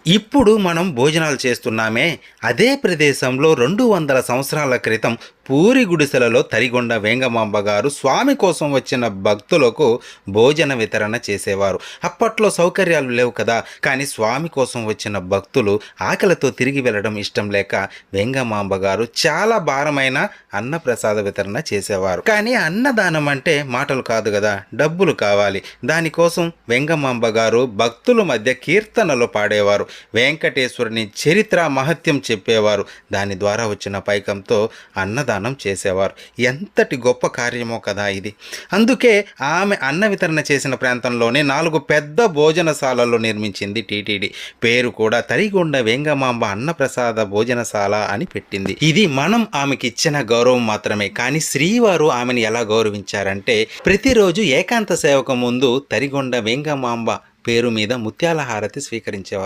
ఇప్పుడు మనం భోజనాలు చేస్తున్నామే, అదే ప్రదేశంలో 200 సంవత్సరాల క్రితం పూరి గుడిసెలలో తరిగొండ వేంగమాంబ గారు స్వామి కోసం వచ్చిన భక్తులకు భోజన వితరణ చేసేవారు. అప్పట్లో సౌకర్యాలు లేవు కదా, కానీ స్వామి కోసం వచ్చిన భక్తులు ఆకలితో తిరిగి వెళ్ళడం ఇష్టం లేక వేంగమాంబ గారు చాలా భారమైన అన్నప్రసాద వితరణ చేసేవారు. కానీ అన్నదానం అంటే మాటలు కాదు కదా, డబ్బులు కావాలి. దానికోసం వెంగమాంబ గారు భక్తుల మధ్య కీర్తనలు పాడేవారు. వెంకటేశ్వరుని చరిత్ర మహత్యం చెప్పేవారు. దాని ద్వారా వచ్చిన పైకంతో అన్నదానం చేసేవారు. ఎంతటి గొప్ప కార్యమో కదా ఇది. అందుకే ఆమె అన్న వితరణ చేసిన ప్రాంతంలోనే 4 పెద్ద భోజనశాలలు నిర్మించింది టీటీడీ. పేరు కూడా తరిగొండ వేంగమాంబ అన్నప్రసాద భోజనశాల అని పెట్టింది. ఇది మనం ఆమెకి ఇచ్చిన గౌరవం మాత్రమే. కానీ శ్రీవారు ఆమెను ఎలా గౌరవించారంటే, ప్రతిరోజు ఏకాంత సేవకు ముందు తరిగొండ వేంగమాంబ పేరు మీద ముత్యాల హారతి స్వీకరించేవారు.